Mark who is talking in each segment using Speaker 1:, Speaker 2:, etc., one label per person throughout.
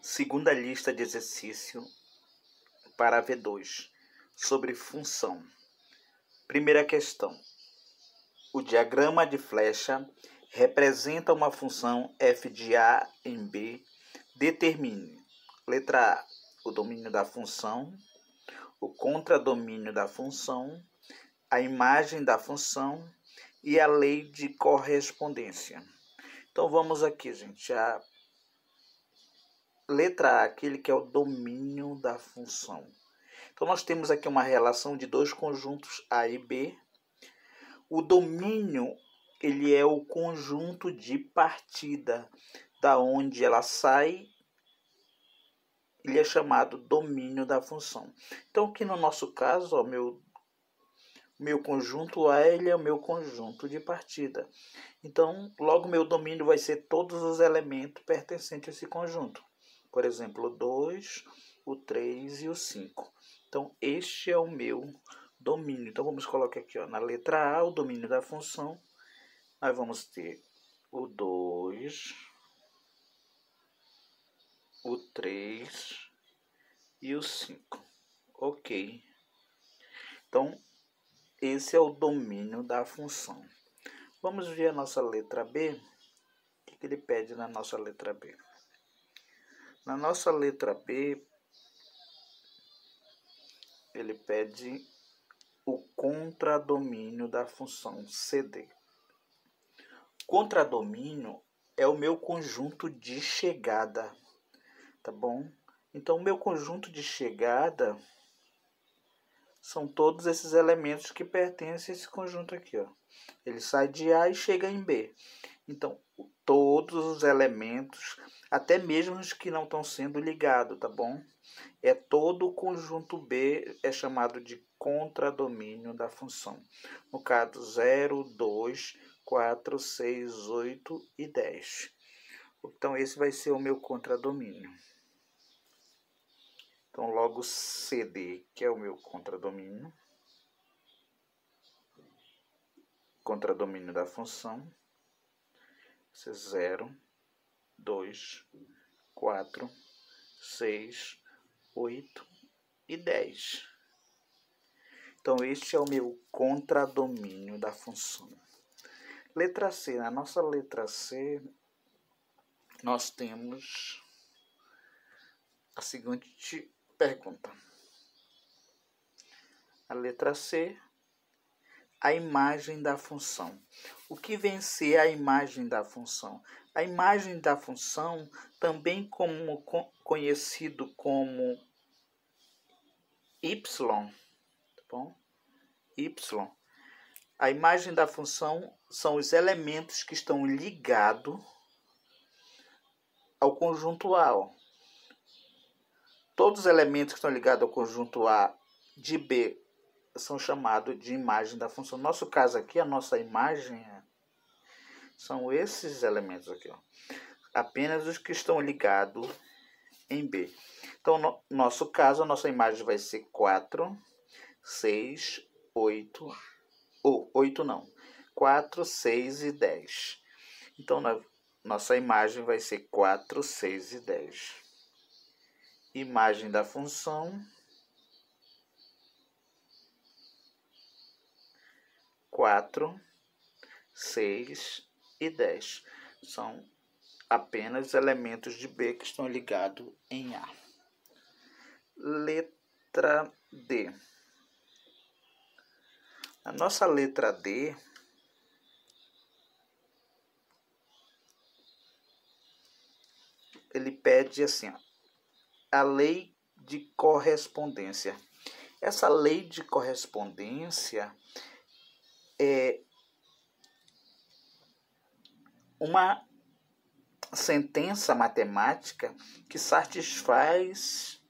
Speaker 1: Segunda lista de exercício para V2, sobre função. Primeira questão. O diagrama de flecha representa uma função f de A em B. Determine. Letra A, o domínio da função, o contradomínio da função, a imagem da função e a lei de correspondência. Então vamos aqui, gente. A letra A, aquele que é o domínio da função. Então nós temos aqui uma relação de dois conjuntos A e B. O domínio, ele é o conjunto de partida, da onde ela sai, ele é chamado domínio da função. Então aqui no nosso caso, ó, meu conjunto A, ele é o meu conjunto de partida. Então, logo meu domínio vai ser todos os elementos pertencentes a esse conjunto. Por exemplo, o 2, o 3 e o 5. Então, este é o meu domínio. Então, vamos colocar aqui, ó, na letra A, o domínio da função. Nós vamos ter o 2, o 3 e o 5. Ok. Então, esse é o domínio da função. Vamos ver a nossa letra B. O que ele pede na nossa letra B? Na nossa letra B, ele pede o contradomínio da função CD. Contradomínio é o meu conjunto de chegada, tá bom? Então, o meu conjunto de chegada são todos esses elementos que pertencem a esse conjunto aqui, ó. Ele sai de A e chega em B. Então, todos os elementos, até mesmo os que não estão sendo ligados, tá bom? É todo o conjunto B é chamado de contradomínio da função. No caso, 0, 2, 4, 6, 8 e 10. Então, esse vai ser o meu contradomínio. Então, logo CD, que é o meu contradomínio. Contradomínio da função. 0, 2, 4, 6, 8 e 10. Então, este é o meu contradomínio da função. Letra C. Na nossa letra C, nós temos a seguinte pergunta. A letra C, a imagem da função. O que vem ser a imagem da função? A imagem da função, também conhecido como y, tá bom? Y. A imagem da função são os elementos que estão ligados ao conjunto A. Ó. Todos os elementos que estão ligados ao conjunto A de B são chamados de imagem da função. No nosso caso aqui, a nossa imagem são esses elementos aqui, ó. Apenas os que estão ligados em B. Então, no nosso caso, a nossa imagem vai ser 4, 6, 8, ou 8 não, 4, 6 e 10. Então, nossa imagem vai ser 4, 6 e 10. Imagem da função, 4, 6 e 10. São apenas elementos de B que estão ligados em A. Letra D. A nossa letra D, ele pede assim, ó, a lei de correspondência. Essa lei de correspondência é uma sentença matemática que satisfaz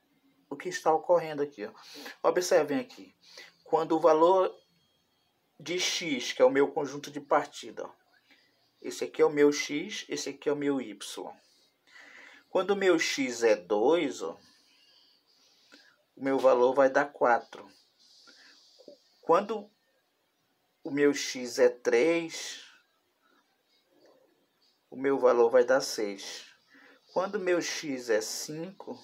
Speaker 1: o que está ocorrendo aqui. Ó. Observem aqui. Quando o valor de x, que é o meu conjunto de partida, ó, esse aqui é o meu x, esse aqui é o meu y. Quando o meu x é 2, ó, o meu valor vai dar 4. Quando o meu x é 3, o meu valor vai dar 6. Quando meu x é 5,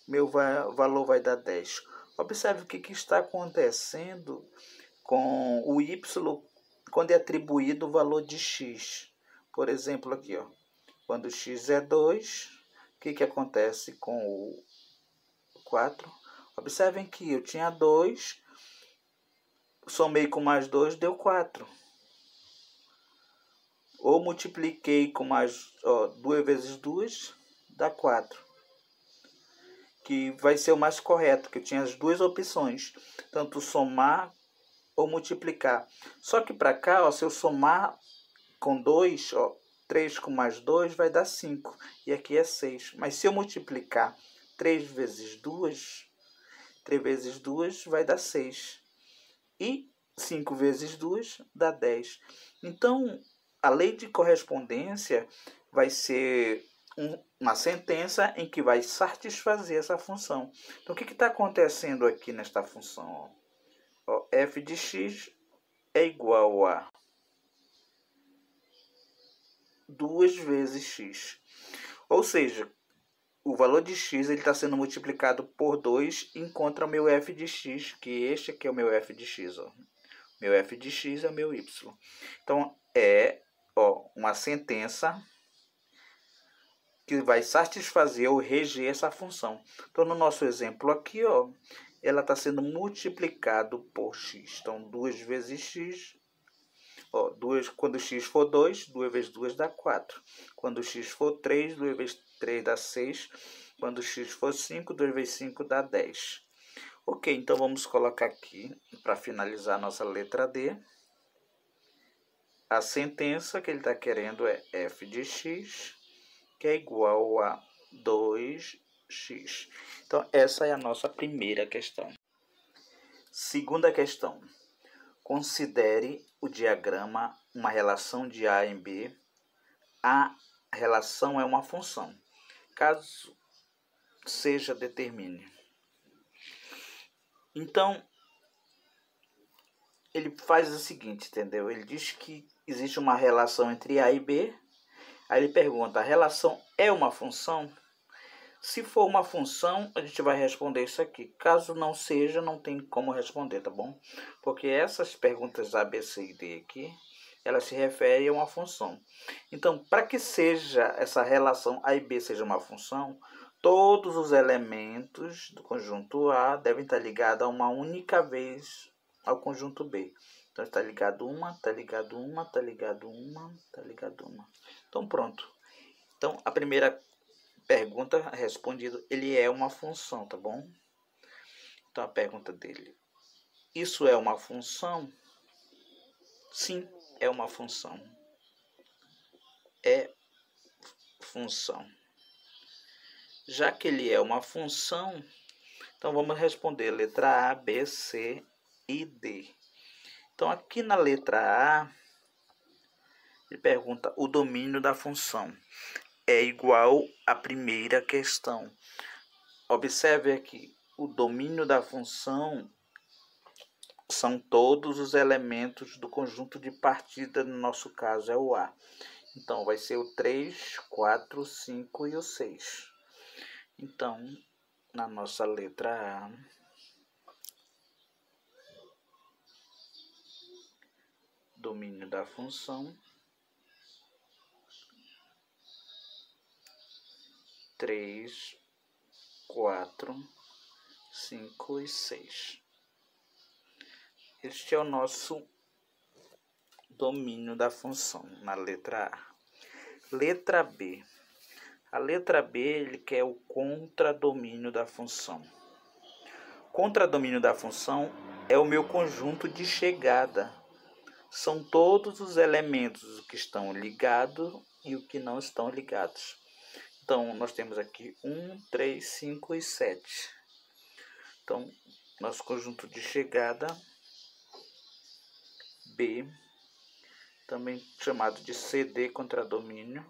Speaker 1: meu valor vai dar 10. Observe o que está acontecendo com o y quando é atribuído o valor de x. Por exemplo, aqui, ó, quando x é 2, o que acontece com o 4? Observem que eu tinha 2, somei com mais 2, deu 4. Ou multipliquei com mais 2 vezes 2, dá 4. Que vai ser o mais correto, que eu tinha as duas opções, tanto somar ou multiplicar. Só que para cá, ó, se eu somar com 2, 3 com mais 2 vai dar 5. E aqui é 6. Mas se eu multiplicar 3 vezes 2, 3 vezes 2 vai dar 6. E 5 vezes 2 dá 10. Então, a lei de correspondência vai ser uma sentença em que vai satisfazer essa função. Então, o que está acontecendo aqui nesta função? F de x é igual a 2 vezes x. Ou seja, o valor de x está sendo multiplicado por 2 e encontra o meu f de x, que este aqui é o meu f de x. Ó. Meu f de x é o meu y. Então, é uma sentença que vai satisfazer ou reger essa função. Então, no nosso exemplo aqui, ela está sendo multiplicado por x. Então, 2 vezes x, quando x for 2, 2 vezes 2 dá 4. Quando x for 3, 2 vezes 3 dá 6. Quando x for 5, 2 vezes 5 dá 10. Ok, então vamos colocar aqui, para finalizar a nossa letra D. A sentença que ele está querendo é f de x, que é igual a 2x. Então, essa é a nossa primeira questão. Segunda questão. Considere o diagrama uma relação de A em B. A relação é uma função. Caso seja, determine. Então, ele faz o seguinte, entendeu? Ele diz que existe uma relação entre A e B. Aí ele pergunta, a relação é uma função? Se for uma função, a gente vai responder isso aqui. Caso não seja, não tem como responder, tá bom? Porque essas perguntas A, B, C e D aqui, elas se referem a uma função. Então, para que seja essa relação A e B seja uma função, todos os elementos do conjunto A devem estar ligados a uma única vez ao conjunto B. Então, está ligado uma, está ligado uma, está ligado uma, está ligado uma. Então, pronto. Então, a primeira pergunta respondida, ele é uma função, tá bom? Então, a pergunta dele, isso é uma função? Sim, é uma função. É função. Já que ele é uma função, então vamos responder letra A, B, C e D. Então, aqui na letra A, ele pergunta o domínio da função. É igual à primeira questão. Observe aqui, o domínio da função são todos os elementos do conjunto de partida, no nosso caso é o A. Então, vai ser o 3, 4, 5 e o 6. Então, na nossa letra A, domínio da função, 3, 4, 5 e 6. Este é o nosso domínio da função na letra A. Letra B. A letra B, ele quer o contradomínio da função. Contradomínio da função é o meu conjunto de chegada. São todos os elementos que estão ligados e os que não estão ligados. Então, nós temos aqui 1, 3, 5 e 7. Então, nosso conjunto de chegada, B, também chamado de CD contradomínio.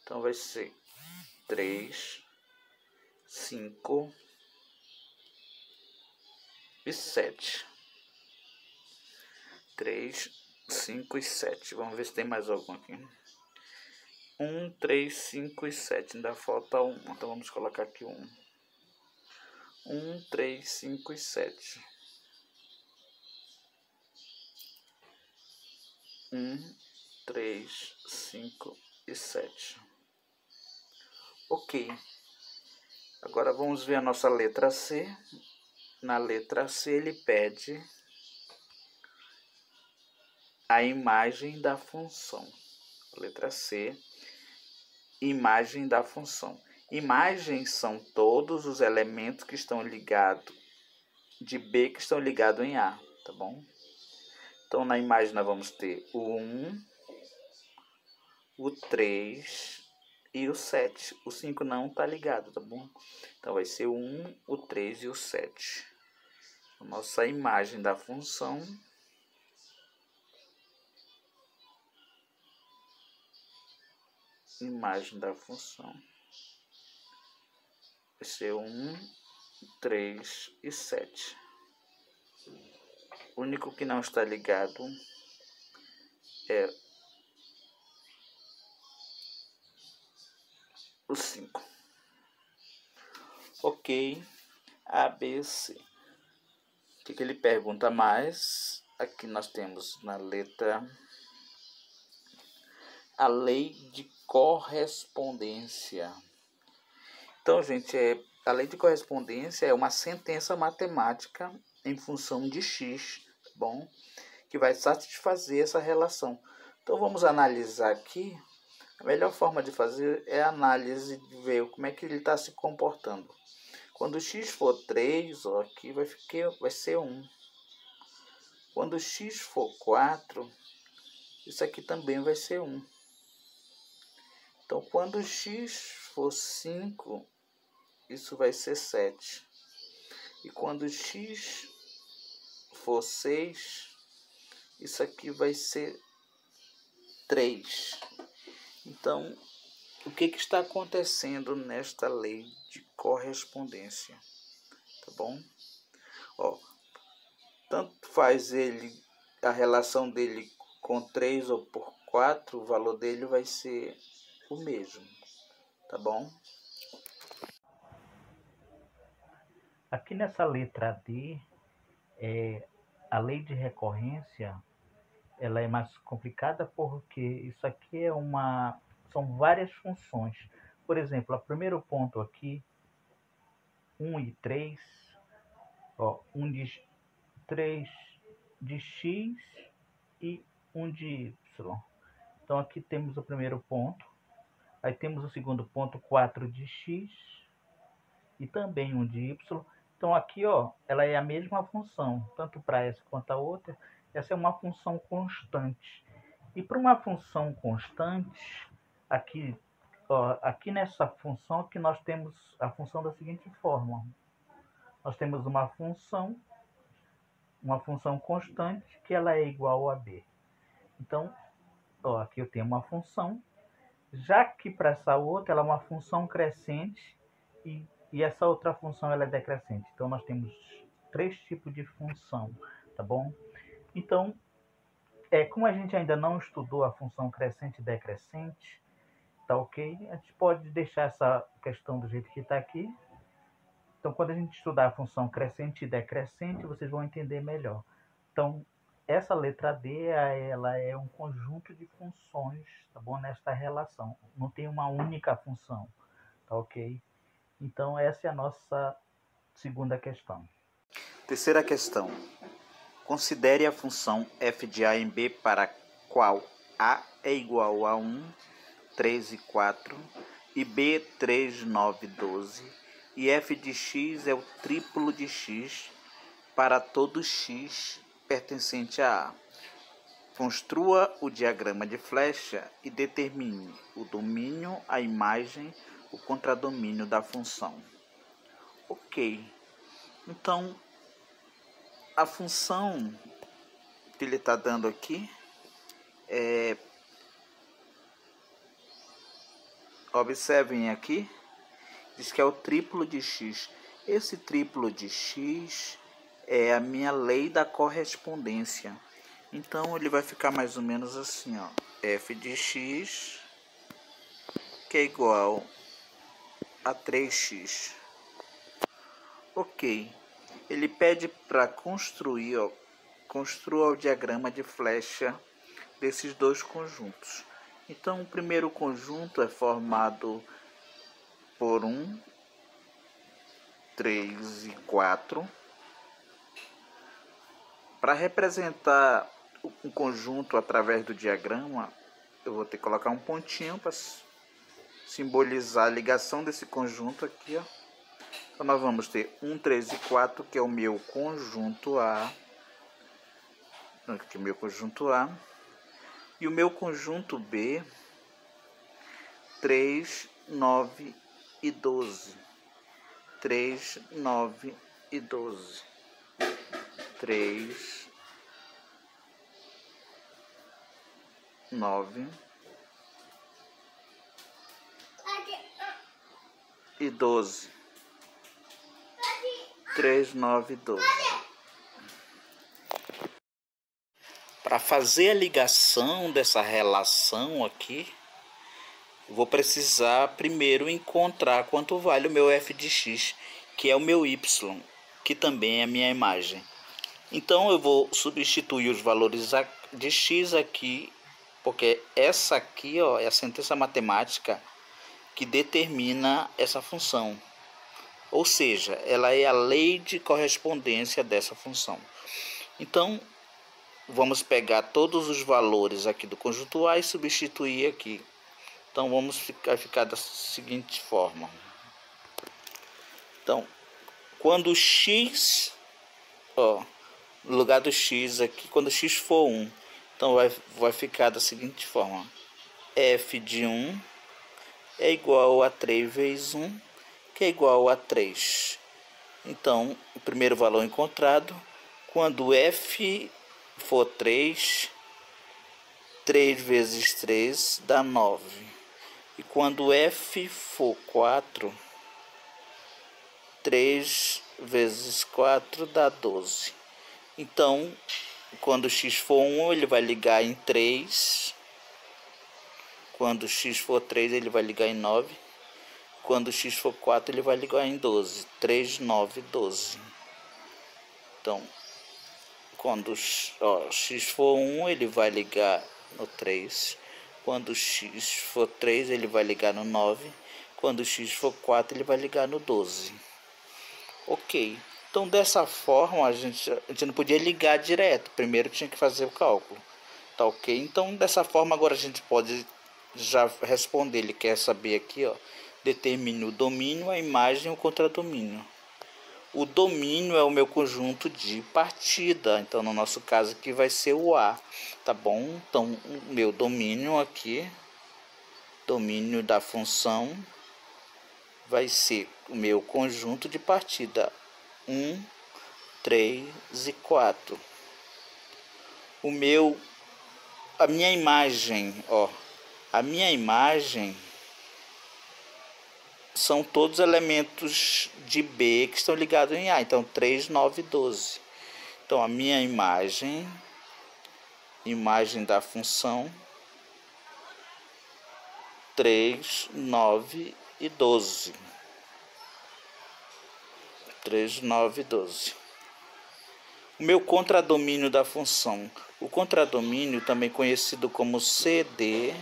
Speaker 1: Então, vai ser 3, 5 e 7. 3, 5 e 7. Vamos ver se tem mais algum aqui. 1, 3, 5 e 7. Ainda falta 1. Então vamos colocar aqui 1. 1, 3, 5 e 7. 1, 3, 5 e 7. Ok. Agora vamos ver a nossa letra C. Na letra C ele pede a imagem da função. Letra C, imagem da função. Imagens são todos os elementos que estão ligados de B que estão ligados em A, tá bom? Então na imagem nós vamos ter o 1, o 3 e o 7. O 5 não está ligado, tá bom? Então vai ser o 1, o 3 e o 7. A nossa imagem da função vai ser 1, 3 e 7. O único que não está ligado é o 5. Ok, ABC. O que ele pergunta mais? Aqui nós temos na letra a lei de correspondência. Então, gente, a lei de correspondência é uma sentença matemática em função de x, tá bom? Que vai satisfazer essa relação. Então, vamos analisar aqui. A melhor forma de fazer é a análise de ver como é que ele está se comportando. Quando x for 3, ó, aqui vai ser 1. Quando x for 4, isso aqui também vai ser 1. Então, quando x for 5, isso vai ser 7. E quando x for 6, isso aqui vai ser 3. Então, o que está acontecendo nesta lei de correspondência? Tá bom? Ó, tanto faz a relação dele com 3 ou por 4, o valor dele vai ser o mesmo. Tá bom?
Speaker 2: Aqui nessa letra D, a lei de recorrência ela é mais complicada porque isso aqui são várias funções. Por exemplo, o primeiro ponto aqui, 1 e 3, ó, 1 de 3 de x e 1 de y. Então aqui temos o primeiro ponto, aí temos o segundo ponto, 4 de x e também 1 de y. Então aqui, ó, ela é a mesma função, tanto para essa quanto a outra. Essa é uma função constante. E para uma função constante, aqui, ó, aqui nessa função que nós temos a função da seguinte forma. Nós temos uma função constante que ela é igual a b. Então, ó, aqui eu tenho uma função, já que para essa outra ela é uma função crescente e essa outra função ela é decrescente. Então nós temos 3 tipos de função, tá bom? Então, como a gente ainda não estudou a função crescente e decrescente, tá ok? A gente pode deixar essa questão do jeito que está aqui. Então, quando a gente estudar a função crescente e decrescente, vocês vão entender melhor. Então, essa letra D, ela é um conjunto de funções, tá bom? Nesta relação. Não tem uma única função, tá ok? Então, essa é a nossa segunda questão.
Speaker 1: Terceira questão. Considere a função f de a em b para a qual a é igual a 1, 3 e 4, e b 3, 9, 12, e f de x é o triplo de x para todo x pertencente a A. Construa o diagrama de flecha e determine o domínio, a imagem, o contradomínio da função. Ok. Então, a função que ele está dando aqui observem aqui, diz que é o triplo de x. Esse triplo de x é a minha lei da correspondência. Então ele vai ficar mais ou menos assim, ó, f de x que é igual a 3x. Ok. Ele pede para construir, ó, construa o diagrama de flecha desses dois conjuntos. Então, o primeiro conjunto é formado por 1, 3 e 4. Para representar um conjunto através do diagrama, eu vou ter que colocar um pontinho para simbolizar a ligação desse conjunto aqui, ó. Então nós vamos ter 1, 3 e 4, que é o meu conjunto A. Aqui é o meu conjunto A. E o meu conjunto B, 3, 9 e 12. 3, 9 e 12. 3, 9 e 12. 3, 9 e 12. Para fazer a ligação dessa relação aqui, eu vou precisar primeiro encontrar quanto vale o meu f de x, que é o meu y, que também é a minha imagem. Então eu vou substituir os valores de x aqui, porque essa aqui, ó, é a sentença matemática que determina essa função. Ou seja, ela é a lei de correspondência dessa função. Então, vamos pegar todos os valores aqui do conjunto A e substituir aqui. Então, vamos ficar da seguinte forma. Então, quando x, ó, no lugar do x aqui, quando x for 1, então vai ficar da seguinte forma. F de 1 é igual a 3 vezes 1, que é igual a 3. Então, o primeiro valor encontrado, quando f for 3, 3 vezes 3 dá 9. E quando f for 4, 3 vezes 4 dá 12. Então, quando x for 1, ele vai ligar em 3. Quando x for 3, ele vai ligar em 9. Quando x for 4, ele vai ligar em 12. 3, 9, 12. Então, quando x for 1, ele vai ligar no 3. Quando x for 3, ele vai ligar no 9. Quando x for 4, ele vai ligar no 12. Ok. Então, dessa forma, a gente não podia ligar direto. Primeiro tinha que fazer o cálculo. Tá ok? Então, dessa forma, agora a gente pode já responder. Ele quer saber aqui, ó. Determine o domínio, a imagem e o contradomínio. O domínio é o meu conjunto de partida. Então, no nosso caso aqui vai ser o A. Tá bom? Então, o meu domínio aqui, domínio da função, vai ser o meu conjunto de partida. 1, 3 e 4. A minha imagem, ó. A minha imagem são todos elementos de B que estão ligados em A. Então, 3, 9 e 12. Então, a minha imagem da função, 3, 9 e 12. 3, 9 e 12. O meu contradomínio da função. O contradomínio, também conhecido como CD,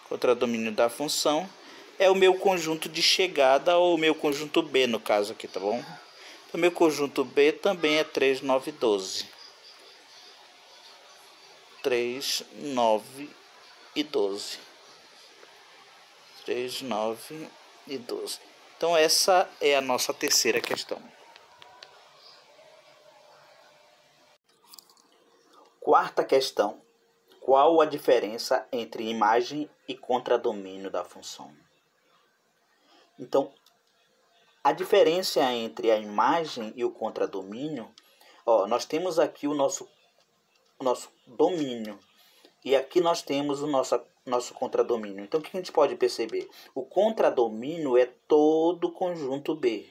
Speaker 1: contradomínio da função, é o meu conjunto de chegada ou o meu conjunto B, no caso aqui, tá bom? O meu conjunto B também é 3, 9 e 12. 3, 9 e 12. 3, 9 e 12. Então, essa é a nossa terceira questão. Quarta questão. Qual a diferença entre imagem e contradomínio da função? Então, a diferença entre a imagem e o contradomínio, ó, nós temos aqui o nosso domínio e aqui nós temos o nosso contradomínio. Então, o que a gente pode perceber? O contradomínio é todo o conjunto B.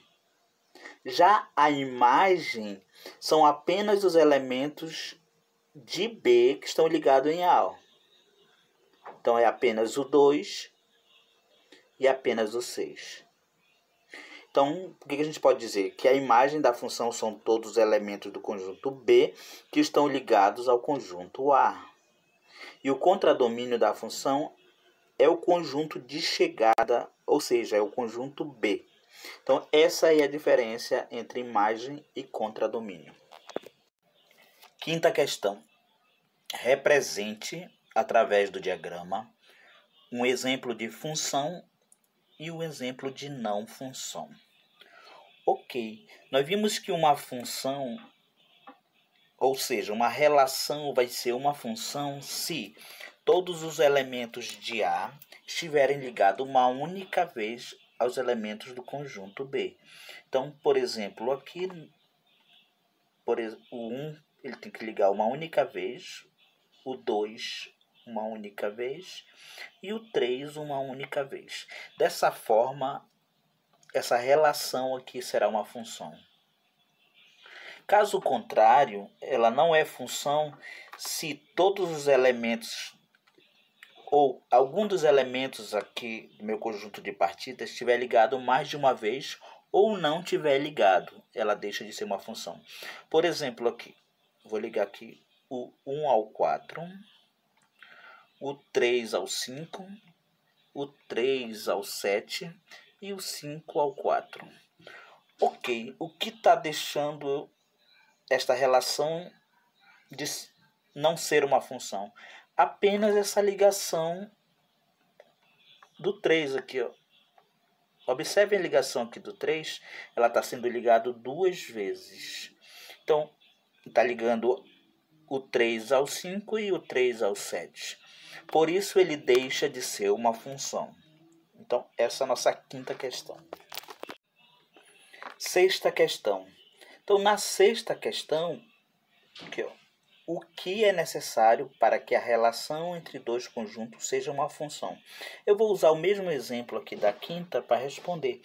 Speaker 1: Já a imagem são apenas os elementos de B que estão ligados em A. Então, é apenas o 2 e apenas o 6. Então, o que a gente pode dizer? Que a imagem da função são todos os elementos do conjunto B que estão ligados ao conjunto A. E o contradomínio da função é o conjunto de chegada, ou seja, é o conjunto B. Então, essa é a diferença entre imagem e contradomínio. Quinta questão. Represente, através do diagrama, um exemplo de função e um exemplo de não função. Ok, nós vimos que uma função, ou seja, uma relação vai ser uma função se todos os elementos de A estiverem ligados uma única vez aos elementos do conjunto B. Então, por exemplo, aqui o 1 ele tem que ligar uma única vez, o 2 uma única vez e o 3 uma única vez. Dessa forma, essa relação aqui será uma função. Caso contrário, ela não é função se todos os elementos ou algum dos elementos aqui do meu conjunto de partidas estiver ligado mais de uma vez ou não tiver ligado. Ela deixa de ser uma função. Por exemplo, aqui, vou ligar aqui o 1 ao 4, o 3 ao 5, o 3 ao 7 e o 5 ao 4. Ok, o que está deixando esta relação de não ser uma função? Apenas essa ligação do 3 aqui, ó. Observe a ligação aqui do 3, ela está sendo ligada duas vezes. Então, está ligando o 3 ao 5 e o 3 ao 7. Por isso, ele deixa de ser uma função. Então, essa é a nossa quinta questão. Sexta questão. Então, na sexta questão, aqui, ó, o que é necessário para que a relação entre dois conjuntos seja uma função? Eu vou usar o mesmo exemplo aqui da quinta para responder.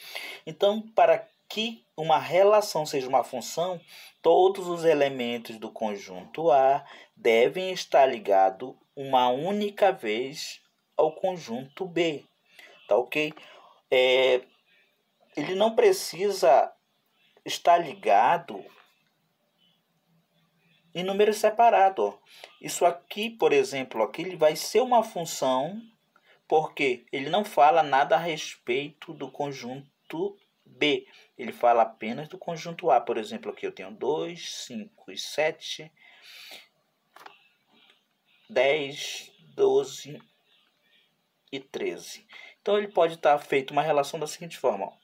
Speaker 1: Então, para que uma relação seja uma função, todos os elementos do conjunto A devem estar ligados uma única vez ao conjunto B. Tá ok? Ele não precisa estar ligado em número separado. Isso aqui, por exemplo, aqui ele vai ser uma função porque ele não fala nada a respeito do conjunto B. Ele fala apenas do conjunto A. Por exemplo, aqui eu tenho 2, 5 e 7, 10, 12 e 13. Então ele pode estar feito uma relação da seguinte forma. Ó.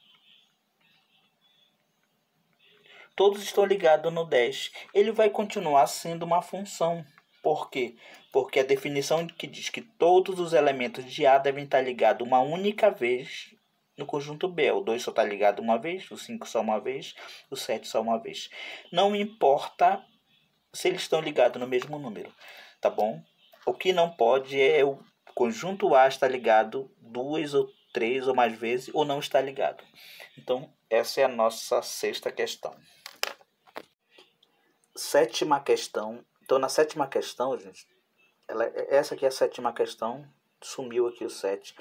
Speaker 1: Todos estão ligados no 10. Ele vai continuar sendo uma função. Por quê? Porque a definição que diz que todos os elementos de A devem estar ligados uma única vez no conjunto B. O 2 só está ligado uma vez, o 5 só uma vez, o 7 só uma vez. Não importa se eles estão ligados no mesmo número, tá bom? O que não pode é o conjunto A estar ligado 2 ou 3 ou mais vezes ou não estar ligado. Então, essa é a nossa sexta questão. Sétima questão. Então, na sétima questão, gente, essa aqui é a sétima questão. Sumiu aqui o 7.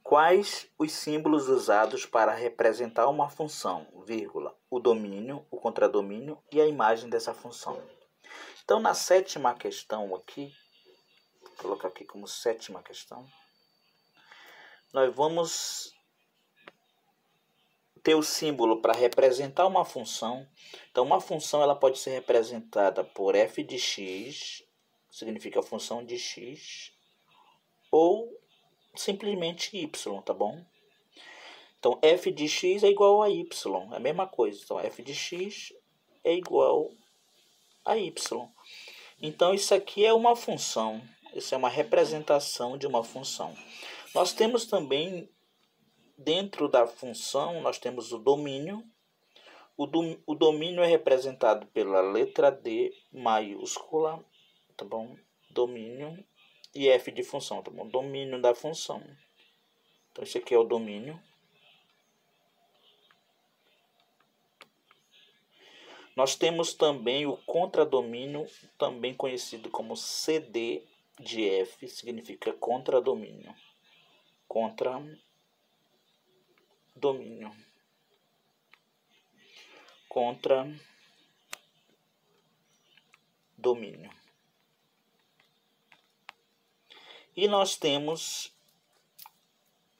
Speaker 1: Quais os símbolos usados para representar uma função, vírgula, o domínio, o contradomínio e a imagem dessa função? Então, na sétima questão aqui, vou colocar aqui como sétima questão, nós vamos ter o símbolo para representar uma função. Então, uma função ela pode ser representada por f de x, significa a função de x, ou simplesmente y, tá bom? Então, f de x é igual a y, é a mesma coisa. Então, f de x é igual a y. Então, isso aqui é uma função, isso é uma representação de uma função. Nós temos também, dentro da função, nós temos o domínio. O domínio é representado pela letra D maiúscula, tá bom? Domínio e f de função, tá bom? Domínio da função. Então, esse aqui é o domínio. Nós temos também o contradomínio, também conhecido como CD de F, significa contradomínio. Contradomínio. domínio. Contra domínio. E nós temos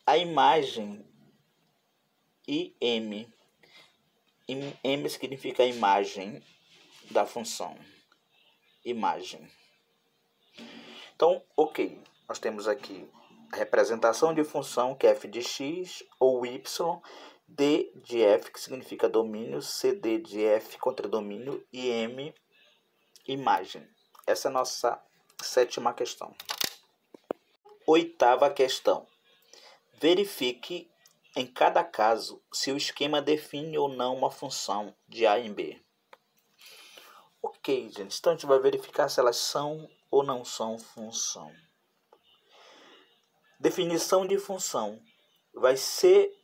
Speaker 1: a imagem IM. M significa a imagem da função. Imagem. Então, ok. Nós temos aqui a representação de função, que é f de x ou y, d de f, que significa domínio, cd de f contra domínio, e m, imagem. Essa é a nossa 7ª questão. 8ª questão. Verifique em cada caso se o esquema define ou não uma função de a em b. Ok, gente. Então a gente vai verificar se elas são ou não são função. Definição de função. Vai ser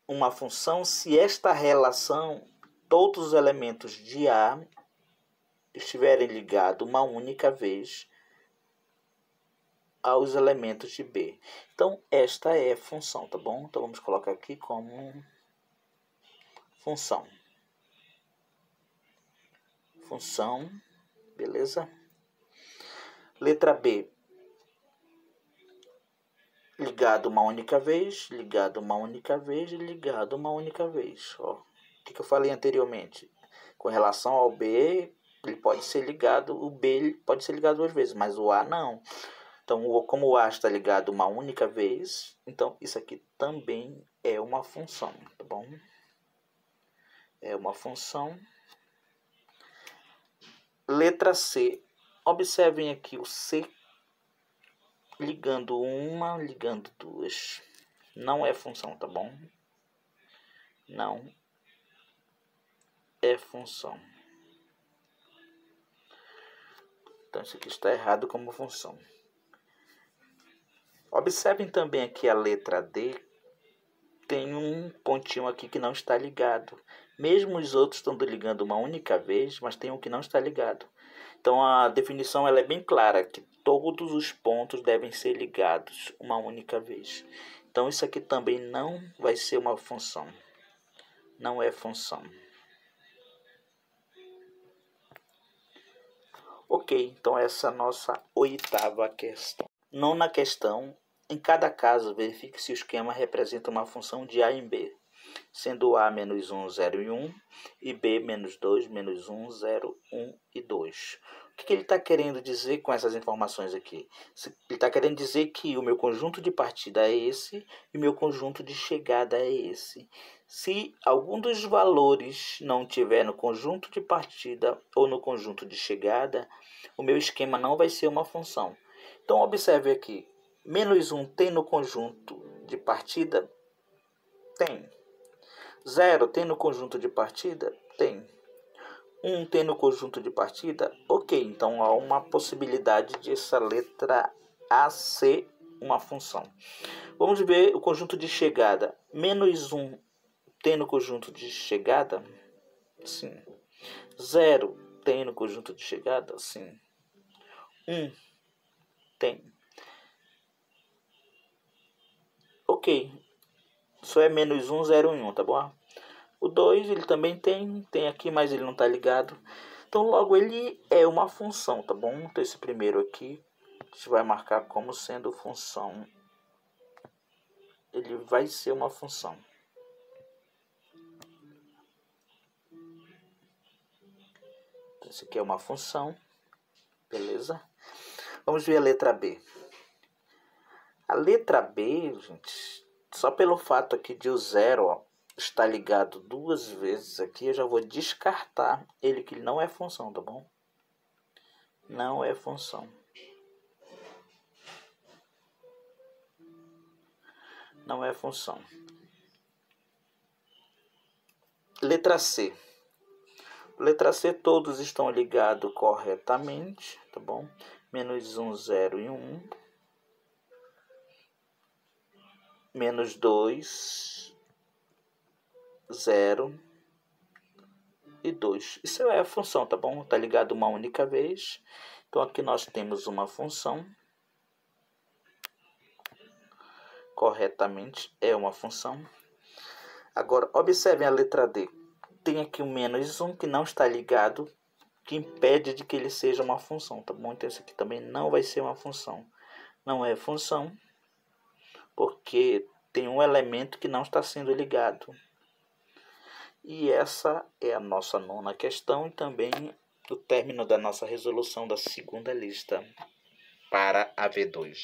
Speaker 1: uma função se esta relação, todos os elementos de A estiverem ligados uma única vez aos elementos de B. Então, esta é função, tá bom? Então, vamos colocar aqui como função. Função, beleza? Letra B. Ligado uma única vez, ligado uma única vez e ligado uma única vez. Ó, o que eu falei anteriormente? Com relação ao B, ele pode ser ligado, o B pode ser ligado 2 vezes, mas o A não. Então, como o A está ligado uma única vez, então isso aqui também é uma função, tá bom? É uma função. Letra C. Observem aqui o C ligando uma, ligando 2. Não é função, tá bom? Não é função. Então, isso aqui está errado como função. Observem também aqui a letra D. Tem um pontinho aqui que não está ligado. Mesmo os outros estão ligando uma única vez, mas tem um que não está ligado. Então, a definição ela é bem clara, que todos os pontos devem ser ligados uma única vez. Então, isso aqui também não vai ser uma função. Não é função. Ok, então essa é a nossa 8ª questão. 9ª questão. Em cada caso, verifique se o esquema representa uma função de A em B, sendo A menos 1, 0 e 1, e B menos 2, menos 1, 0, 1 e 2. O que ele está querendo dizer com essas informações aqui? Ele está querendo dizer que o meu conjunto de partida é esse e o meu conjunto de chegada é esse. Se algum dos valores não tiver no conjunto de partida ou no conjunto de chegada, o meu esquema não vai ser uma função. Então, observe aqui. Menos 1 tem no conjunto de partida? Tem. 0 tem no conjunto de partida? Tem. 1 tem no conjunto de partida? Ok, então há uma possibilidade de essa letra A ser uma função. Vamos ver o conjunto de chegada. Menos 1 tem no conjunto de chegada? Sim. 0 tem no conjunto de chegada? Sim. 1 tem. Ok, só é menos 1, 0 e 1, tá bom? O 2 ele também tem aqui, mas ele não está ligado. Então logo ele é uma função, tá bom? Então esse primeiro aqui, a gente vai marcar como sendo função. Ele vai ser uma função. Então, esse aqui é uma função, beleza? Vamos ver a letra B. A letra B, gente, só pelo fato aqui de o 0, ó, estar ligado 2 vezes aqui, eu já vou descartar ele, que ele não é função, tá bom? Não é função. Não é função. Letra C. Letra C, todos estão ligados corretamente, tá bom? Menos 1, 0 e 1. Menos 2, 0 e 2. Isso é a função, tá bom? Está ligado uma única vez. Então, aqui nós temos uma função. Corretamente é uma função. Agora, observem a letra D. Tem aqui o -1 que não está ligado, que impede de que ele seja uma função, tá bom? Então, isso aqui também não vai ser uma função. Não é função, porque tem um elemento que não está sendo ligado. E essa é a nossa 9ª questão e também o término da nossa resolução da segunda lista para a V2.